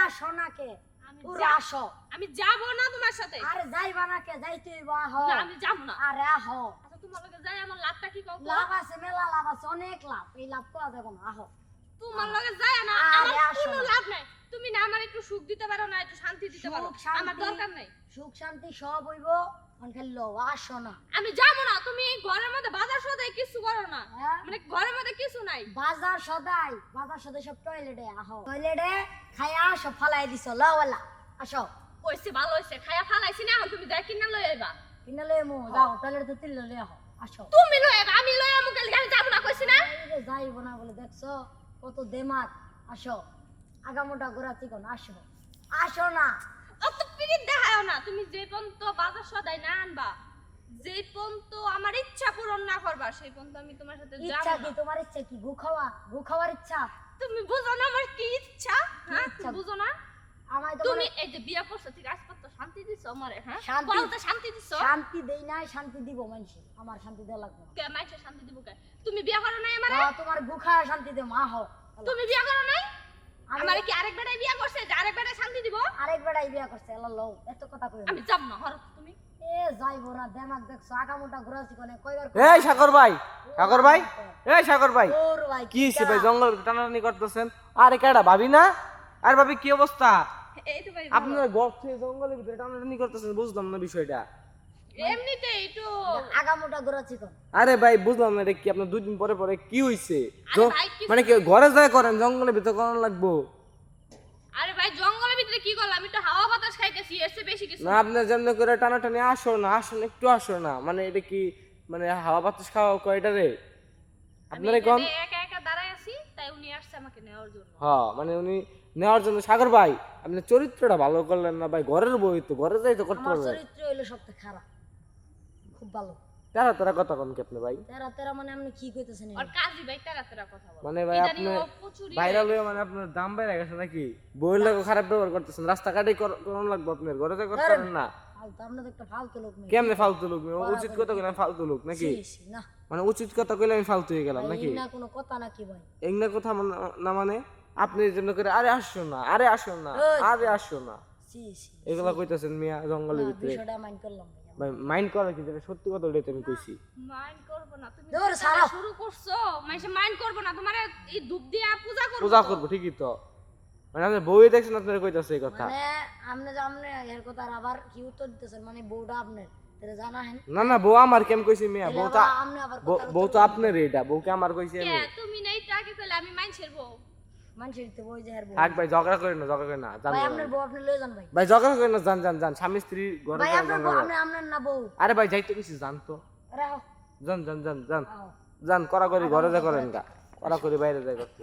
আসো না কে পুরো আসো আমি যাব না তোমার সাথে আরে যাইবা না কে যাইতেই বা আহ না আমি যাব না আরে আহো আচ্ছা তোমার লগে যাই আমার লাভটা কি কও লাভ আছে মেলা লাভ আছে অনেক লাভ এই লাভ পাওয়া যাবে না আহো তোমার লগে যায় না আরে আমার আসো কোনো না। লাভ নাই তুমি না আমার একটু সুখ দিতে পারো না একটু শান্তি দিতে পারো সুখ, শান্তি, আমার দরকার নাই সুখ শান্তি সব হইব অন খালি লো আসো না আমি যাব না তুমি ঘরের মধ্যে বাজার সদাই কিছু করো না হ্যাঁ? মানে ঘরের মধ্যে কিছু নাই বাজার সদাই সব টয়লেটে আহো টয়লেটে খায়া সব ফালাই দিছো লওয়ালা আসো কইছে ভালো হইছে খায়া ফালাইছি না এখন তুমি যাই কিনা লই আইবা কিনা লই মু যাও টয়লেটে তুই লই আহো আসো তুমি লই আইবা আমি লই আমু কাল আমি যাব না কইছি না এই যাইব না বলে দেখছো কত দেমাক আসো আগামোটা গোরা চিকন আসো আসো না অত পিরিত দেখাও না তুমি যে পর্যন্ত বাজার সদাই না আনবা যে পর্যন্ত আমার ইচ্ছা পূরণ না করবা সেই পর্যন্ত আমি তোমার সাথে যাব ইচ্ছা না কি তোমার ইচ্ছা কি গু খাওয়ার ইচ্ছা তুমি বুঝো না আমার কি ইচ্ছা হ্যাঁ ইচ্ছা? বুঝো না আমায় তো তুমি এই যে বিয়া করছো ঠিক আজ পর্যন্ত শান্তি দিছো আমারে হ্যাঁ শান্তি- বলতে শান্তি দিছো শান্তি দেই নাই শান্তি দিব মানুষে আমার শান্তি দেওয়া লাগবে না। কে মাইছে শান্তি দিব কে তুমি বিয়া করো নাই আমারে তোমার গু খাওয়া শান্তি দে মা হও তুমি বিয়া করো নাই আমি- আমারে কি আরেক বেটাই বিয়া করছে যে আরেক বেটাই শান্তি দিব আরেক বেড়াই বিয়া করছে এলা লও এত কথা কই আমি যাব না হর তুমি এ যাইব না দেমাক দেখছো আগামোটা গোরা চিকনে কয়বার এই সাগর ভাই এই সাগর ভাই ওর ভাই কি হইছে ভাই জঙ্গল টানাটানি করতেছেন আরে কেডা ভাবি না আর ভাবি কি অবস্থা এই তো ভাই আপনারা গর্ত থেকে জঙ্গলের ভিতরে টানাটানি করতেছেন বুঝলাম না বিষয়টা এমনিতে একটু আগামোটা গোরা চিকন আরে ভাই বুঝলাম না এটা কি আপনার দুই দিন পরে পরে কি হইছে আরে ভাই, কিছু মানে কি ঘরে যায় করেন জঙ্গলের ভিতরে করানো লাগবো আরে ভাই জঙ্গলের ভিতরে কি করলাম আমি তো হাওয়া বাতাস খাইতেছি এর চেয়ে বেশি কিছু না আপনার যেমন করে টানাটানি আসো না একটু আসো না মানে এটা কি মানে হাওয়া বাতাস খাওয়া কয়টা রে আমি আপনারা কোন এখানে একা একা দাঁড়ায় আছি তাই উনি আসছে আমাকে নেওয়ার জন্য হ্যাঁ মানে উনি নেওয়ার জন্য সাগর ভাই আপনি চরিত্রটা ভালো করলেন না ভাই ঘরের বই তো ঘরে যাই তো করতে আমার পারবেন চরিত্র হইলো সবথেকে খারাপ খুব ভালো তারা কথা কোন কি আপনি ভাই তেরা তেরা মানে আপনি কি কইতেছেন আর কাজী ভাই তারা তারা কথা বলে মানে ভাই ইদানিং আপনি ও প্রচুরই ভাইরাল হয়ে মানে আপনার দাম বাইরে গেছে নাকি বইয়ের লাগে খারাপ ব্যবহার করতেছেন রাস্তাঘাটে করানো লাগবে আপনার ঘরে যাই করতে পারেন না ফালতু আপনি তো একটা ফালতু লোক নেই কেমনে ফালতু লোক উচিত কথা কইলে আমি ফালতু লোক নাকি না মানে উচিত কথা কইলে আমি ফালতু হয়ে গেলাম নাকি এই না কোনো কথা নাকি ভাই এগুলা কথা না মানে আপনি এই জন্য করে আরে আসো না আরে আসো না সি এগুলা কইতাছেন মিয়া জঙ্গলের ভিতরে বিষয়টা মাইন্ড করলাম ভাই ভাই মাইন্ড করা কি যেটা সত্যি কথা ওটাই তো আমি কইছি মাইন্ড করব না তুমি দূর যেটা সারা। শুরু করছো মাইসে মাইন্ড করব না তোমারে এই ধূপ দিয়া পূজা করব পূজা করবো ঠিকই তো মানে আপনি বউই দেখছেন আপনার কইতাছে এই কথা মানে আপনি এর কথা আর আবার কি উত্তর দিতেছেন মানে বউটা আপনার তাহলে জানা হেন না বউ আমার কেম কইছি মিয়া বউ তো আপনি আবার বউ তো আপনার এটা বউকে আমার কইছি আমি কে তুমি নাই তো আগে কইলে আমি মাইন্ড বউ মানুষের তো বই যে হের বউ থাক ভাই ঝগড়া করেন না জান ভাই আপনার বউ আপনি লয়ে যান ভাই ভাই ঝগড়া করেন না জান স্বামী স্ত্রী ঘরে ভাই যান, আপনার জান, বউ জান। আপনার না বউ আরে ভাই যাইতে কইছি জান তো রাও জান আও জান করা করি ঘরে যা করেন গা করা করি বাইরে যাই করতে